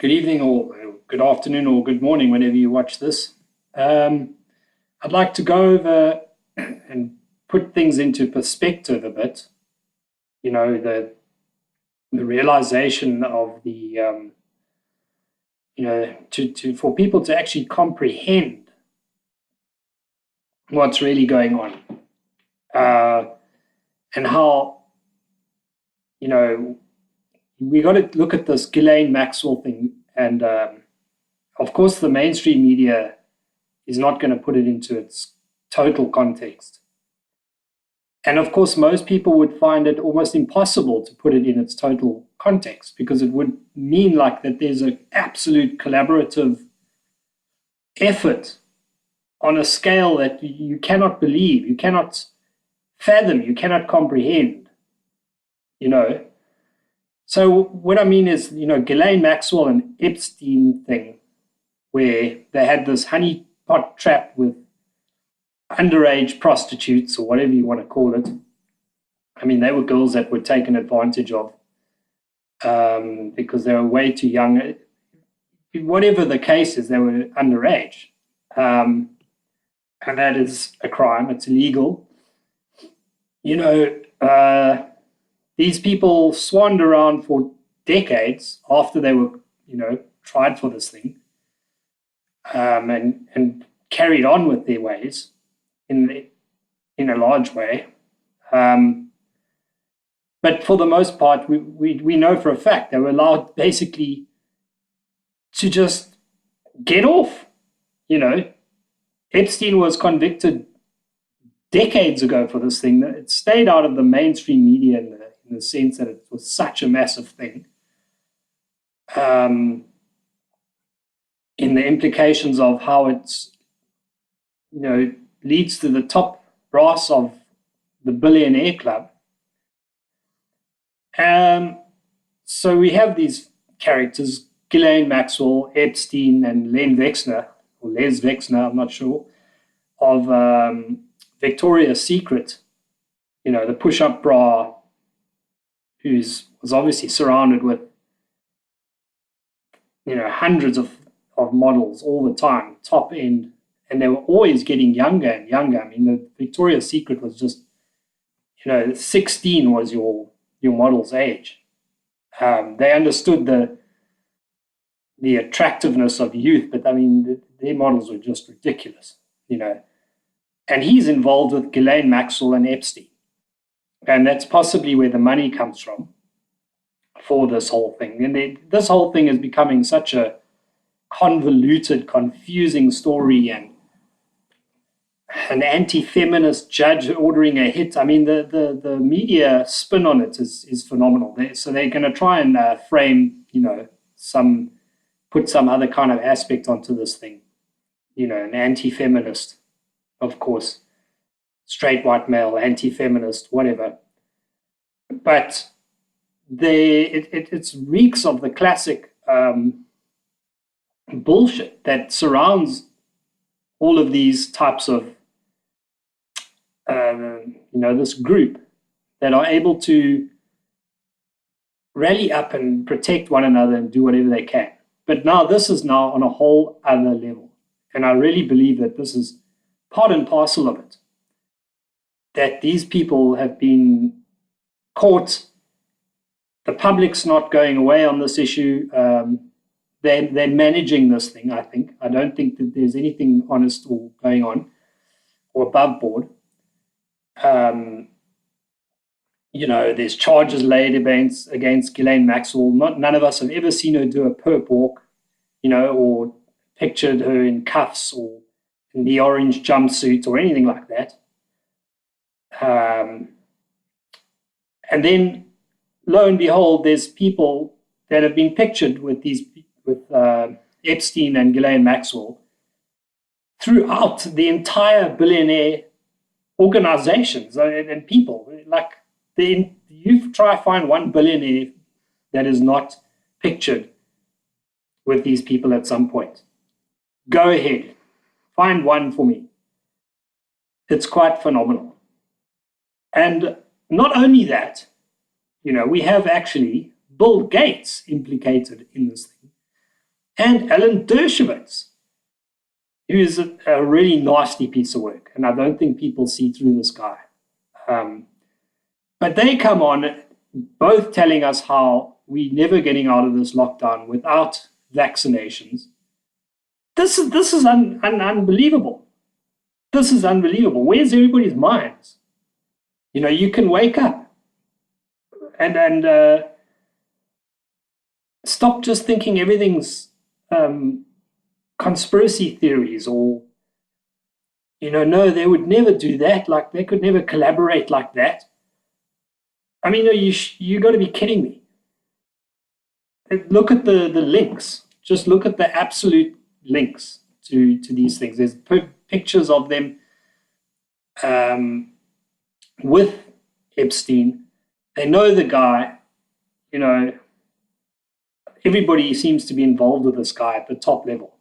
Good evening or good afternoon or good morning whenever you watch this. I'd like to go over and put things into perspective a bit. You know, the realization of for people to actually comprehend what's really going on, and how, we got to look at this Ghislaine Maxwell thing, and of course the mainstream media is not going to put it into its total context. And of course, most people would find it almost impossible to put it in its total context, because it would mean like that there's an absolute collaborative effort on a scale that you cannot believe, you cannot fathom, you cannot comprehend, So what I mean is, Ghislaine Maxwell and Epstein thing, where they had this honeypot trap with underage prostitutes, or whatever you want to call it. I mean, they were girls that were taken advantage of because they were way too young. Whatever the case is, they were underage. And that is a crime. It's illegal. These people swanned around for decades after they were, tried for this thing, and carried on with their ways in a large way. But for the most part, we know for a fact they were allowed basically to just get off. Epstein was convicted decades ago for this thing. It stayed out of the mainstream media in the sense that it was such a massive thing. In the implications of how it's, leads to the top brass of the billionaire club. So we have these characters, Ghislaine Maxwell, Epstein, and Len Wexner, or Les Wexner, I'm not sure, of Victoria's Secret, the push-up bra, was obviously surrounded with, hundreds of models all the time, top end, and they were always getting younger and younger. I mean, the Victoria's Secret was just, 16 was your model's age. They understood the attractiveness of youth, but I mean, their models were just ridiculous, And he's involved with Ghislaine Maxwell and Epstein. And that's possibly where the money comes from for this whole thing. And this whole thing is becoming such a convoluted, confusing story, and an anti-feminist judge ordering a hit. I mean, the media spin on it is phenomenal. So they're going to try and frame, put some other kind of aspect onto this thing. An anti-feminist, of course, straight white male, anti-feminist, whatever. But it reeks of the classic bullshit that surrounds all of these types of, this group that are able to rally up and protect one another and do whatever they can. But now this is now on a whole other level. And I really believe that this is part and parcel of it. That these people have been caught. The public's not going away on this issue. They're managing this thing, I think. I don't think that there's anything honest or going on or above board. There's charges laid against Ghislaine Maxwell. None of us have ever seen her do a perp walk, or pictured her in cuffs or in the orange jumpsuit or anything like that. And then, lo and behold, there's people that have been pictured with Epstein and Ghislaine Maxwell throughout the entire billionaire organizations and people. Like, you try to find one billionaire that is not pictured with these people at some point. Go ahead, find one for me. It's quite phenomenal. And not only that, we have actually Bill Gates implicated in this thing. and Alan Dershowitz, who is a really nasty piece of work. And I don't think people see through this guy. But they come on both telling us how we're never getting out of this lockdown without vaccinations. This is unbelievable. This is unbelievable. Where's everybody's minds? You can wake up and stop just thinking everything's conspiracy theories or, no, they would never do that. Like, they could never collaborate like that. I mean, you got to be kidding me. Look at the links. Just look at the absolute links to these things. There's pictures of them with Epstein. They know the guy. Everybody seems to be involved with this guy at the top level.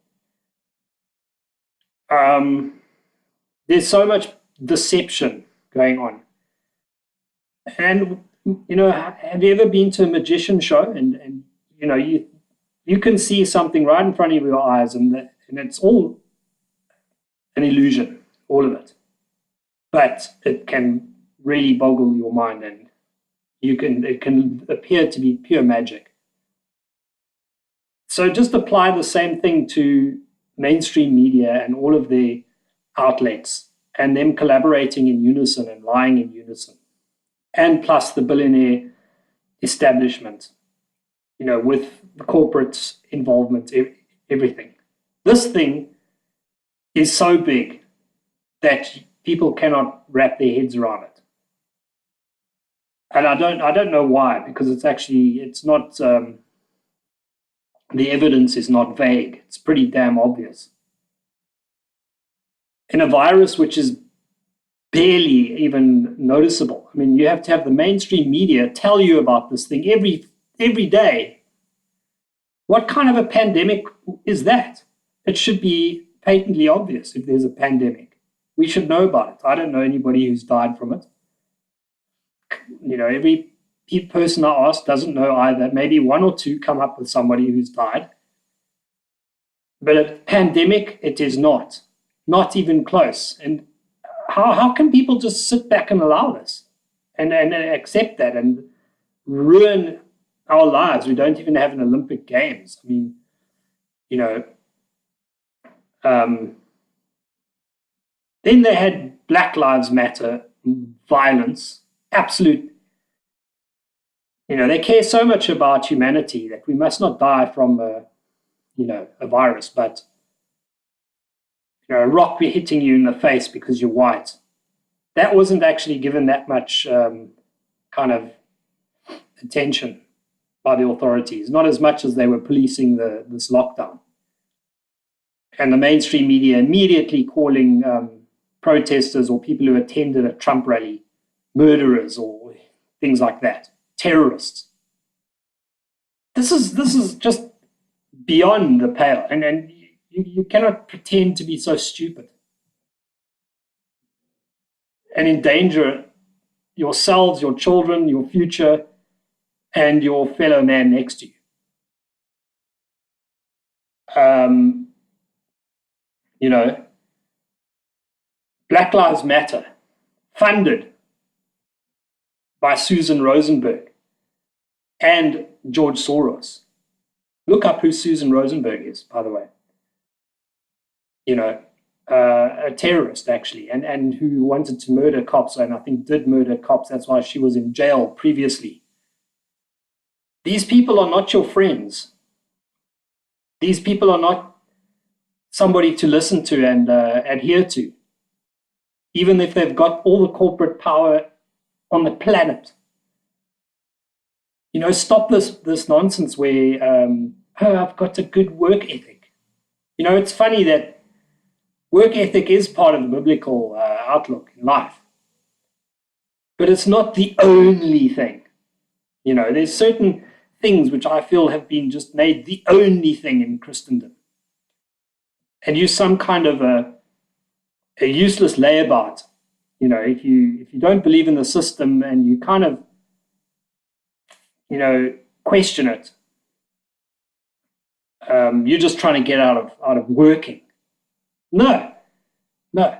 There's so much deception going on. And, have you ever been to a magician show? And you can see something right in front of your eyes, and it's all an illusion, all of it. But it can really boggle your mind, and it can appear to be pure magic. So just apply the same thing to mainstream media and all of their outlets, and them collaborating in unison and lying in unison. And plus the billionaire establishment, with the corporate involvement, everything. This thing is so big that people cannot wrap their heads around it. And I don't know why, because it's not, the evidence is not vague. It's pretty damn obvious. In a virus which is barely even noticeable. I mean, you have to have the mainstream media tell you about this thing every day. What kind of a pandemic is that? It should be patently obvious if there's a pandemic. We should know about it. I don't know anybody who's died from it. Every person I ask doesn't know either. Maybe one or two come up with somebody who's died. But a pandemic, it is not even close. And how can people just sit back and allow this and accept that and ruin our lives? We don't even have an Olympic Games. I mean, then they had Black Lives Matter, violence, absolute. They care so much about humanity that we must not die from a virus, but a rock hitting you in the face because you're white. That wasn't actually given that much kind of attention by the authorities, not as much as they were policing this lockdown. And the mainstream media immediately calling protesters or people who attended a Trump rally murderers or things like that, terrorists. This is just beyond the pale, and you cannot pretend to be so stupid and endanger yourselves, your children, your future, and your fellow man next to you. Black Lives Matter, funded by Susan Rosenberg and George Soros. Look up who Susan Rosenberg is, by the way. A terrorist, actually, and who wanted to murder cops, and I think did murder cops. That's why she was in jail previously. These people are not your friends. These people are not somebody to listen to and adhere to, even if they've got all the corporate power on the planet. Stop this nonsense where, I've got a good work ethic. It's funny that work ethic is part of the biblical outlook in life, but it's not the only thing. There's certain things which I feel have been just made the only thing in Christendom. And you're some kind of a useless layabout. If you don't believe in the system and you kind of, question it, You're just trying to get out of working. No, no.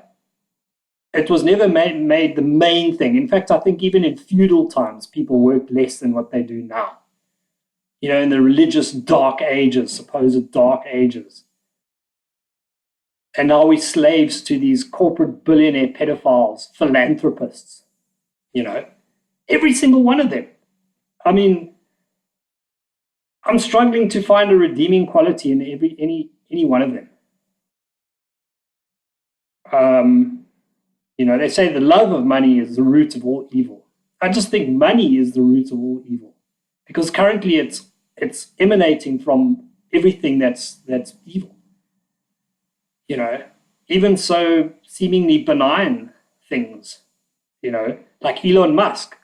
It was never made the main thing. In fact, I think even in feudal times, people worked less than what they do now. In the religious dark ages, supposed dark ages. And now we're slaves to these corporate billionaire pedophiles, philanthropists, every single one of them. I mean, I'm struggling to find a redeeming quality in any one of them. They say the love of money is the root of all evil. I just think money is the root of all evil, because currently it's emanating from everything that's evil. Even so seemingly benign things, like Elon Musk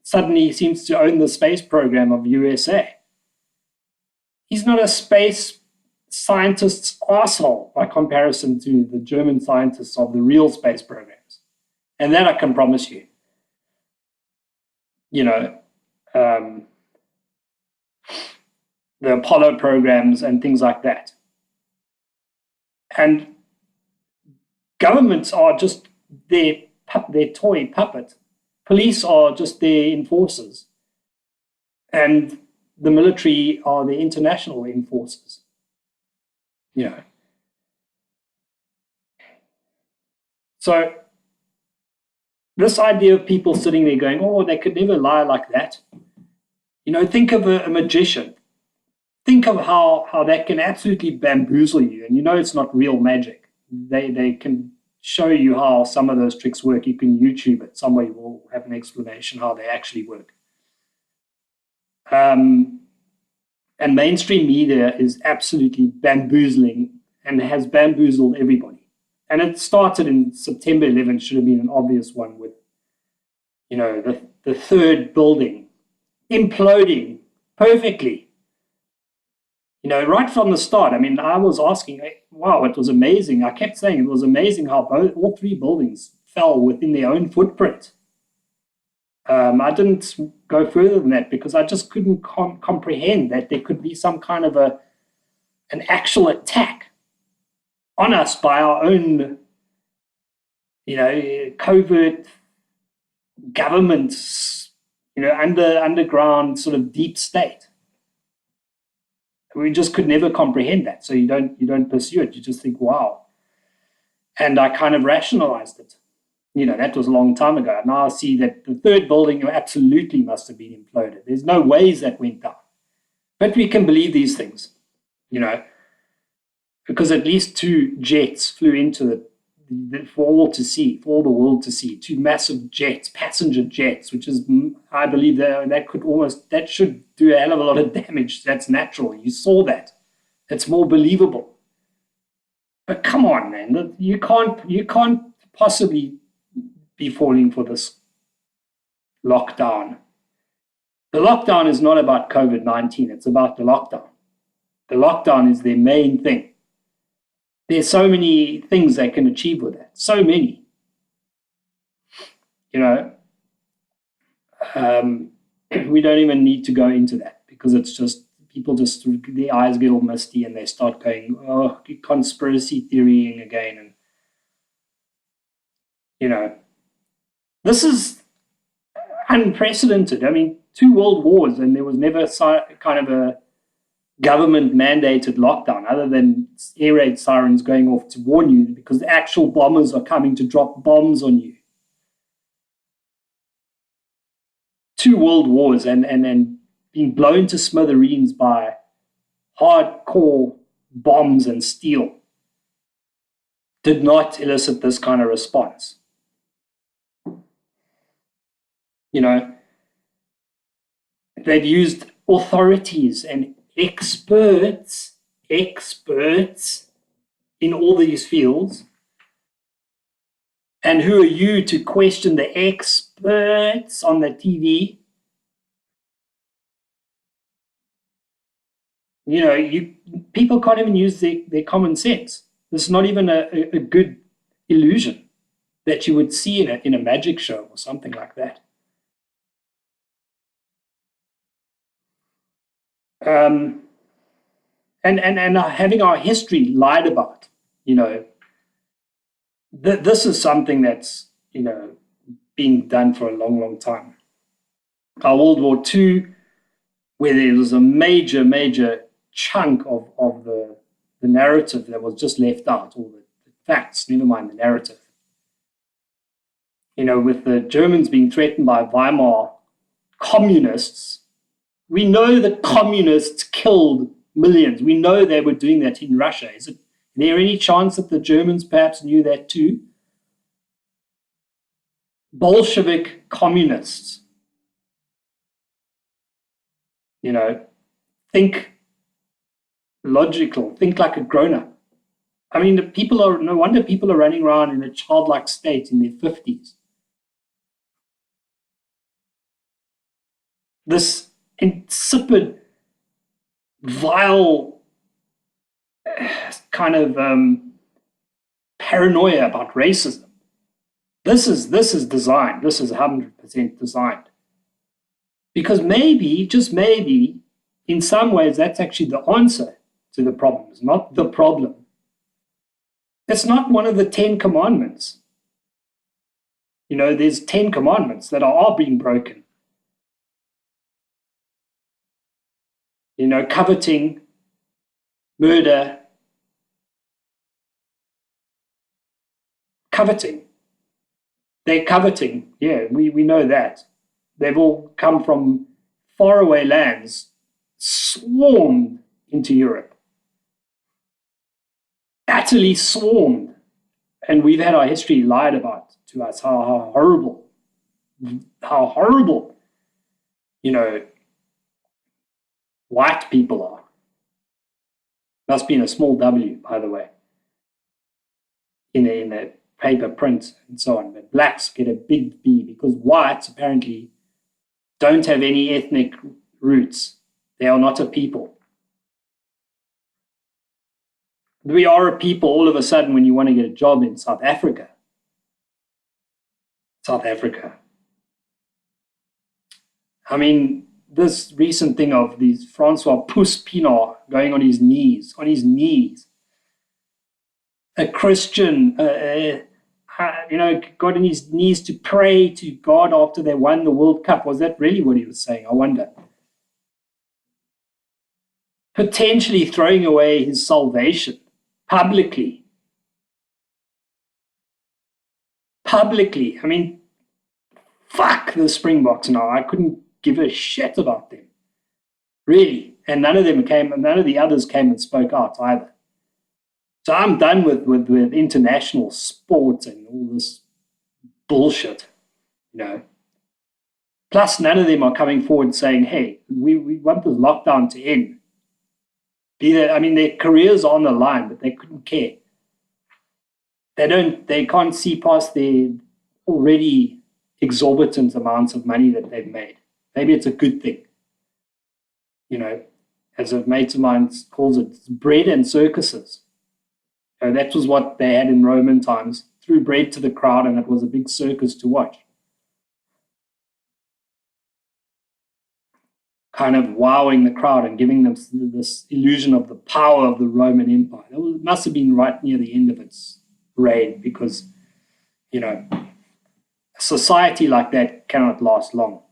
suddenly seems to own the space program of USA. He's not a space scientist's asshole by comparison to the German scientists of the real space programs. And that I can promise you. The Apollo programs and things like that. And governments are just their toy puppet. Police are just their enforcers. And the military are the international enforcers. So this idea of people sitting there going, oh, they could never lie like that. Think of a magician. Think of how that can absolutely bamboozle you. And it's not real magic. They can show you how some of those tricks work. You can YouTube it. Somebody will have an explanation how they actually work. And mainstream media is absolutely bamboozling and has bamboozled everybody. And it started in September 11th, should have been an obvious one with, the third building imploding perfectly. Right from the start. I mean, I was asking, wow, it was amazing. I kept saying it was amazing how all three buildings fell within their own footprint. I didn't go further than that because I just couldn't comprehend that there could be some kind of an actual attack on us by our own, covert governments, underground sort of deep state. We just could never comprehend that. So you don't pursue it. You just think, wow. And I kind of rationalized it. That was a long time ago. Now I see that the third building absolutely must have been imploded. There's no ways that went down. But we can believe these things, because at least two jets flew into for all to see, for all the world to see. Two massive jets, passenger jets, which is, I believe that should do a hell of a lot of damage. That's natural. You saw that. It's more believable. But come on, man, you can't possibly be falling for this lockdown. The lockdown is not about COVID-19. It's about the lockdown. The lockdown is their main thing. There's so many things they can achieve with that. So many. We don't even need to go into that because it's just, people just, their eyes get all misty and they start going, oh, conspiracy theorying again. And, this is unprecedented. I mean, 2 world wars and there was never kind of a government mandated lockdown other than air raid sirens going off to warn you because the actual bombers are coming to drop bombs on you. 2 world wars and being blown to smithereens by hardcore bombs and steel did not elicit this kind of response. They've used authorities and experts in all these fields. And who are you to question the experts on the TV? People can't even use their common sense. This is not even a good illusion that you would see in a magic show or something like that. and having our history lied about. You know, this is something that's, you know, being done for a long, long time. Our World War II, where there was a major, major chunk of the narrative that was just left out, or the facts, never mind the narrative. You know, with the Germans being threatened by Weimar communists, we know that communists killed millions. We know they were doing that in Russia. Is there any chance that the Germans perhaps knew that too? Bolshevik communists. You know, think logical, think like a grown-up. I mean, no wonder people are running around in a childlike state in their 50s. This insipid, vile kind of paranoia about racism. This is designed. This is 100% designed. Because maybe, just maybe, in some ways, that's actually the answer to the problem. It's not the problem. It's not one of the 10 commandments. You know, there's 10 commandments that are being broken. You know, coveting, murder, coveting. They're coveting, yeah, we know that. They've all come from faraway lands, swarmed into Europe. Utterly swarmed. And we've had our history lied about to us, how horrible, you know, white people are. Must be in a small W, by the way, in a paper print and so on. But blacks get a big B because whites apparently don't have any ethnic roots. They are not a people. We are a people all of a sudden when you want to get a job in South Africa. South Africa. I mean, this recent thing of these Francois Pousse-Pinard going on his knees, a Christian, you know, got on his knees to pray to God after they won the World Cup. Was that really what he was saying? I wonder. Potentially throwing away his salvation publicly. I mean, fuck the Springboks now. I couldn't give a shit about them. Really. And none of the others came and spoke out either. So I'm done with international sport and all this bullshit, you know. Plus, none of them are coming forward saying, hey, we want this lockdown to end. I mean, their careers are on the line, but they couldn't care. They can't see past their already exorbitant amounts of money that they've made. Maybe it's a good thing. You know, as a mate of mine calls it, bread and circuses. So that was what they had in Roman times. Threw bread to the crowd and it was a big circus to watch. Kind of wowing the crowd and giving them this illusion of the power of the Roman Empire. It must have been right near the end of its reign because, you know, a society like that cannot last long.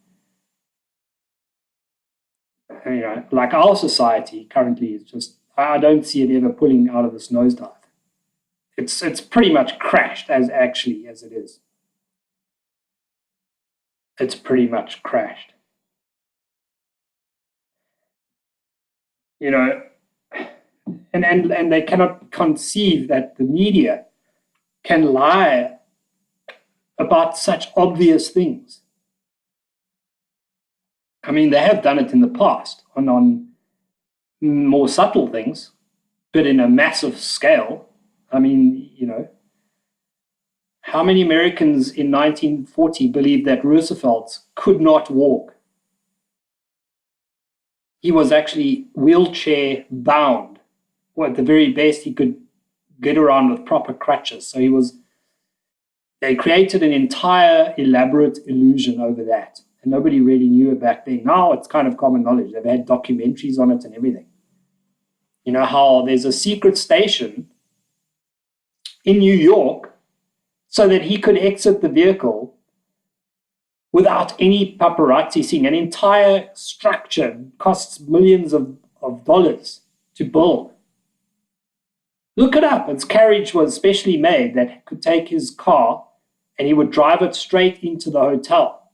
You know, like our society currently is just, I don't see it ever pulling out of this nosedive. It's pretty much crashed as it is. It's pretty much crashed. You know, and they cannot conceive that the media can lie about such obvious things. I mean, they have done it in the past on more subtle things, but in a massive scale. I mean, you know, how many Americans in 1940 believed that Roosevelt could not walk? He was actually wheelchair bound. Well, at the very best, he could get around with proper crutches. So they created an entire elaborate illusion over that. And nobody really knew it back then. Now it's kind of common knowledge. They've had documentaries on it and everything. You know, how there's a secret station in New York so that he could exit the vehicle without any paparazzi seeing. An entire structure costs millions of dollars to build. Look it up. Its carriage was specially made that could take his car and he would drive it straight into the hotel.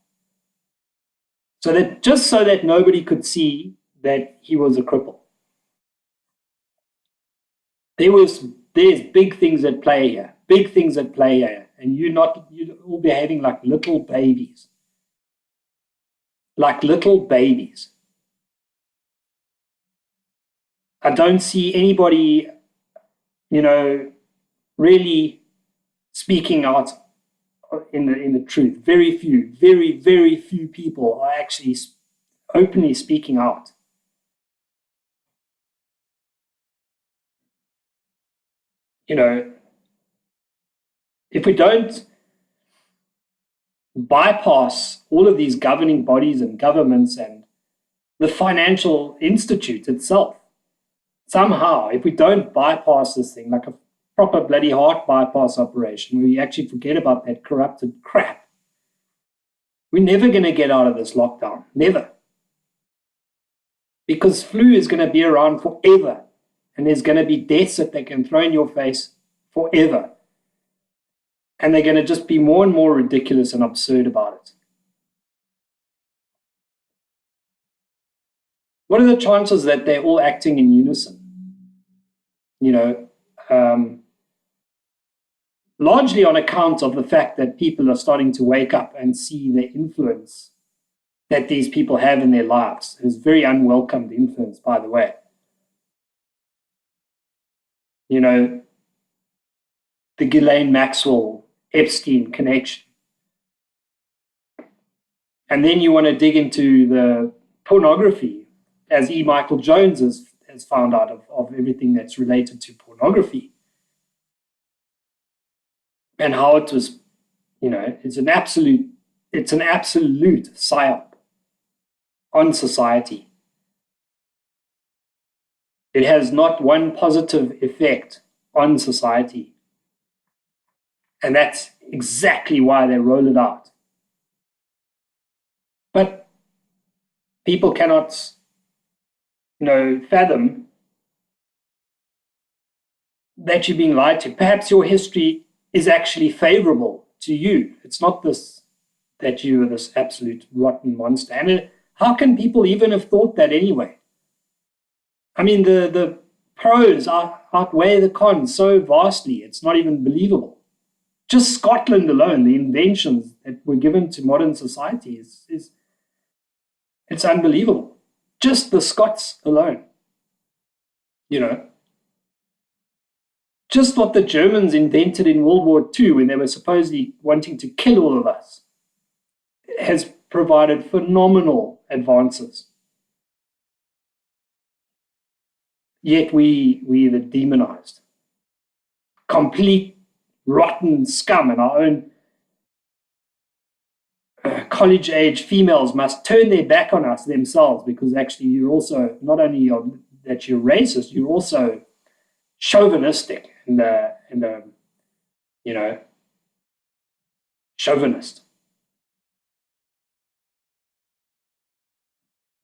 Just so that nobody could see that he was a cripple. There's big things at play here. Big things at play here. And you're all behaving like little babies. Like little babies. I don't see anybody, really speaking out in the truth. Very few, very, very few people are actually openly speaking out. If we don't bypass all of these governing bodies and governments and the financial institute itself, somehow, if we don't bypass this thing, like a proper bloody heart bypass operation, where we actually forget about that corrupted crap, we're never going to get out of this lockdown. Never. Because flu is going to be around forever. And there's going to be deaths that they can throw in your face forever. And they're going to just be more and more ridiculous and absurd about it. What are the chances that they're all acting in unison? Largely on account of the fact that people are starting to wake up and see the influence that these people have in their lives. It's very unwelcomed influence, by the way. The lain Maxwell Epstein connection. And then you want to dig into the pornography, as E. Michael Jones has found out of everything that's related to pornography. And how it was, it's an absolute psyop on society. It has not one positive effect on society. And that's exactly why they roll it out. But people cannot, fathom that you're being lied to. Perhaps your history is actually favorable to you. It's not that you are this absolute rotten monster. And how can people even have thought that anyway? I mean, the pros outweigh the cons so vastly, it's not even believable. Just Scotland alone, the inventions that were given to modern society it's unbelievable. Just the Scots alone. Just what the Germans invented in World War II when they were supposedly wanting to kill all of us has provided phenomenal advances. Yet we are demonized. Complete rotten scum, and our own college-age females must turn their back on us themselves, because actually you're also, not only that you're racist, you're also chauvinistic and chauvinist.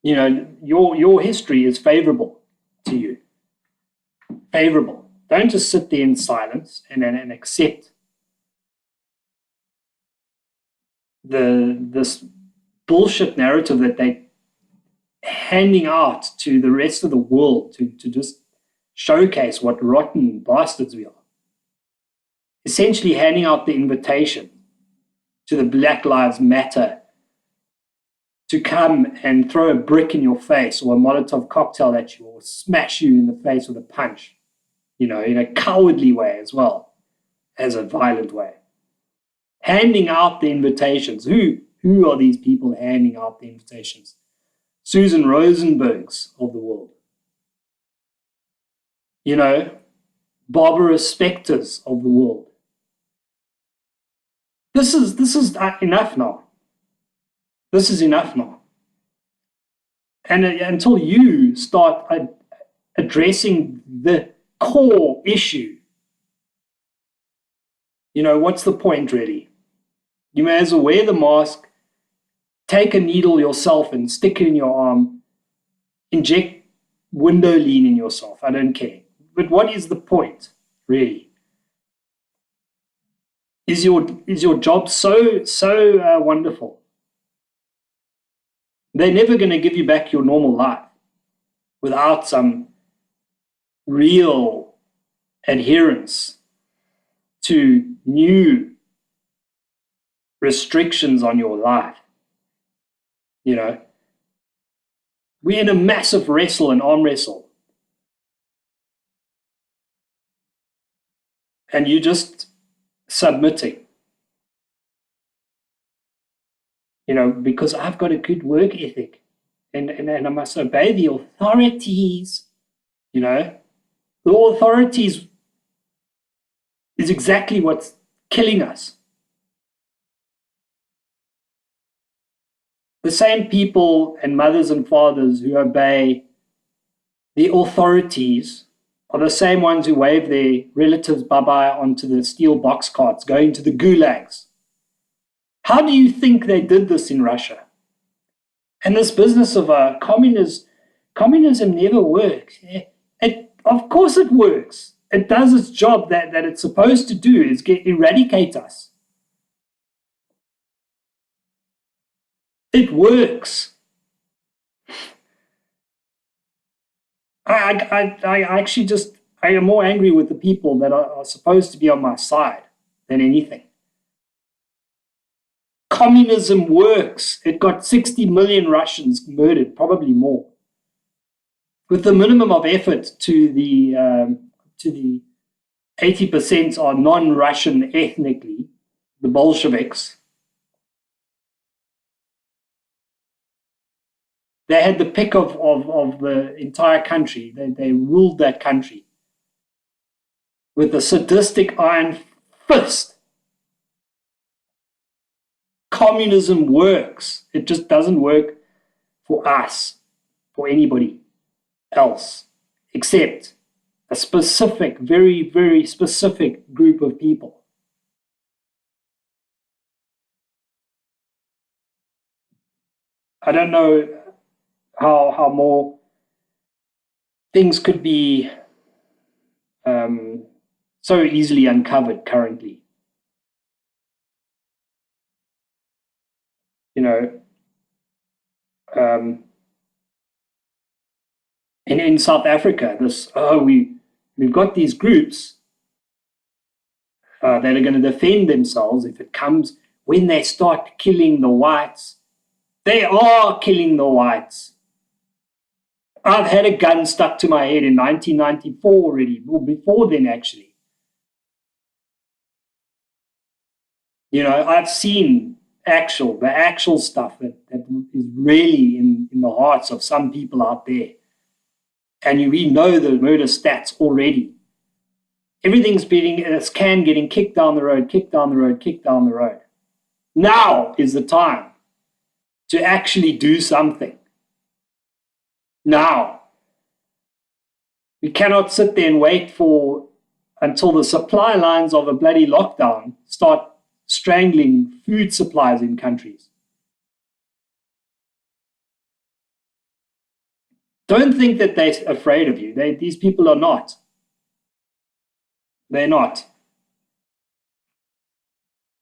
Your history is favorable to you. Favorable. Don't just sit there in silence and accept this bullshit narrative that they're handing out to the rest of the world to just showcase what rotten bastards we are. Essentially handing out the invitation to the Black Lives Matter to come and throw a brick in your face or a Molotov cocktail at you or smash you in the face with a punch. In a cowardly way as well as a violent way. Handing out the invitations. Who are these people handing out the invitations? Susan Rosenbergs of the world. Barbara Specters of the world. This is enough now. This is enough now. And until you start addressing the core issue, what's the point really? You may as well wear the mask, take a needle yourself and stick it in your arm, inject window lean in yourself. I don't care. But what is the point, really? Is your job so wonderful? They're never going to give you back your normal life without some real adherence to new restrictions on your life. We're in a massive wrestle and arm wrestle. And you're just submitting. Because I've got a good work ethic and I must obey the authorities. The authorities is exactly what's killing us. The same people and mothers and fathers who obey the authorities are the same ones who wave their relatives bye-bye onto the steel box carts going to the gulags. How do you think they did this in Russia? And this business of communism never works. Of course it works. It does its job that it's supposed to do, is eradicate us. It works. I actually I am more angry with the people that are supposed to be on my side than anything. Communism works. It got 60 million Russians murdered, probably more. With the minimum of effort to the 80% are non-Russian ethnically, the Bolsheviks. They had the pick of the entire country. They ruled that country with a sadistic iron fist. Communism works. It just doesn't work for us, for anybody else, except a specific, very, very specific group of people. I don't know how more things could be so easily uncovered currently. In South Africa, we've got these groups that are going to defend themselves if it comes when they start killing the whites. They are killing the whites. I've had a gun stuck to my head in 1994 already, or before then actually. I've seen the actual stuff that is really in the hearts of some people out there. And we know the murder stats already. Everything's a can getting kicked down the road, kicked down the road, kicked down the road. Now is the time to actually do something. Now. We cannot sit there and wait until the supply lines of a bloody lockdown start strangling food supplies in countries. Don't think that they're afraid of you. These people are not. They're not.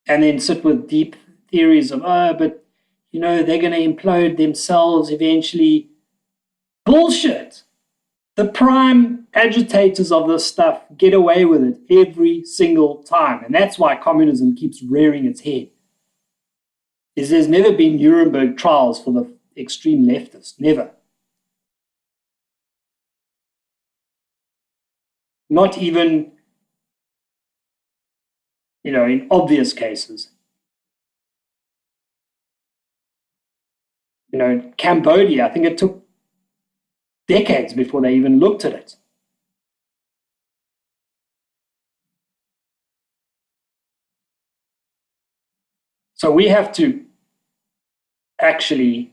And then sit with deep theories of, but, they're going to implode themselves eventually. Bullshit. The prime agitators of this stuff get away with it every single time. And that's why communism keeps rearing its head. There's never been Nuremberg trials for the extreme leftists. Never. Not even, in obvious cases. Cambodia, I think it took decades before they even looked at it. So we have to actually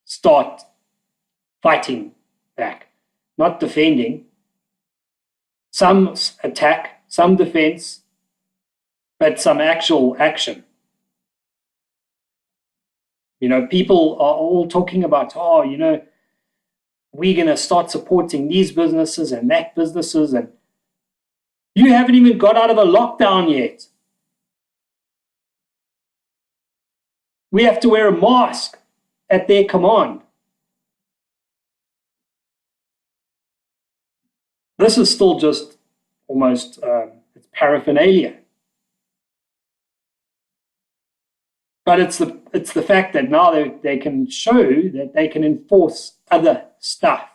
start fighting back. not defending. Some attack, some defense, but some actual action. People are all talking about, we're going to start supporting these businesses and that businesses, and you haven't even got out of a lockdown yet. We have to wear a mask at their command. This is still just almost it's paraphernalia. But it's the fact that now they can show that they can enforce other stuff,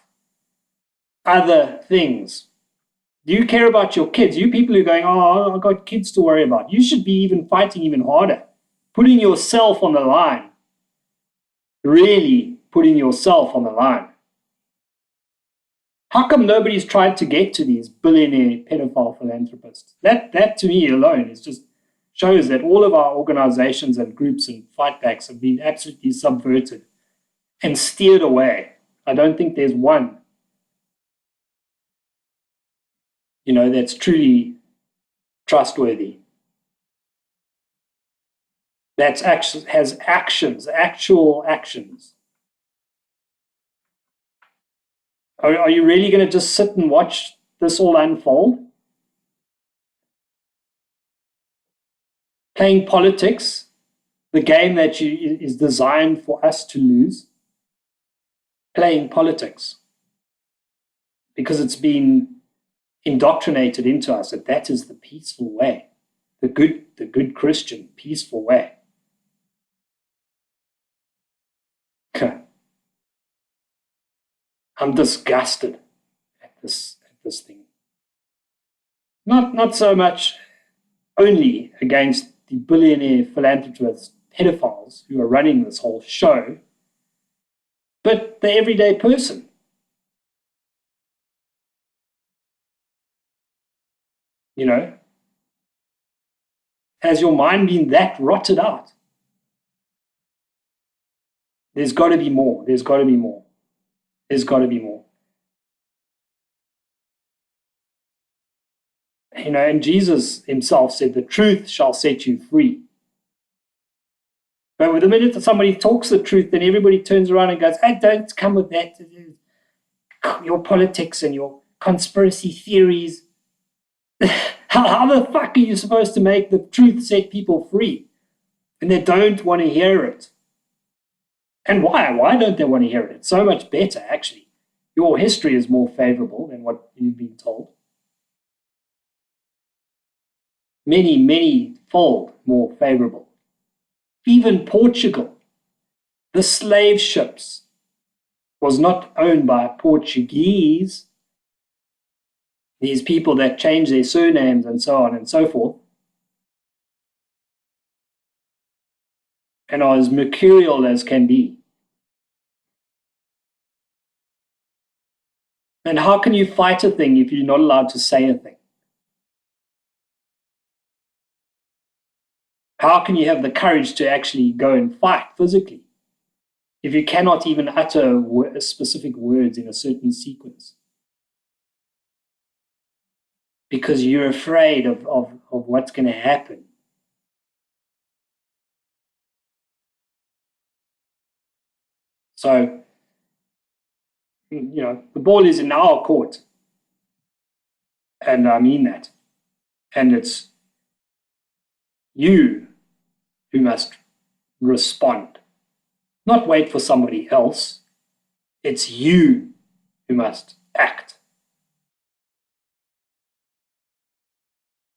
other things. Do you care about your kids? You people who are going, I've got kids to worry about. You should be even fighting even harder, putting yourself on the line, really putting yourself on the line. How come nobody's tried to get to these billionaire pedophile philanthropists? That to me alone is just shows that all of our organizations and groups and fightbacks have been absolutely subverted and steered away. I don't think there's one, that's truly trustworthy. Has actions, actual actions. Are you really going to just sit and watch this all unfold? Playing politics, the game that is designed for us to lose. Playing politics. Because it's been indoctrinated into us that is the peaceful way. The good Christian, peaceful way. I'm disgusted at this thing. Not so much only against the billionaire philanthropists, pedophiles who are running this whole show, but the everyday person. Has your mind been that rotted out? There's got to be more. There's got to be more. There's got to be more. And Jesus himself said, the truth shall set you free. But with the minute that somebody talks the truth, then everybody turns around and goes, hey, don't come with that. Your politics and your conspiracy theories. How the fuck are you supposed to make the truth set people free? And they don't want to hear it. And why? Why don't they want to hear it? It's so much better, actually. Your history is more favorable than what you've been told. Many, many fold more favorable. Even Portugal, the slave ships, was not owned by Portuguese. These people that change their surnames and so on and so forth, and are as mercurial as can be. And how can you fight a thing if you're not allowed to say a thing? How can you have the courage to actually go and fight physically if you cannot even utter specific words in a certain sequence? Because you're afraid of what's going to happen. So, the ball is in our court. And I mean that. And it's you who must respond. Not wait for somebody else. It's you who must act.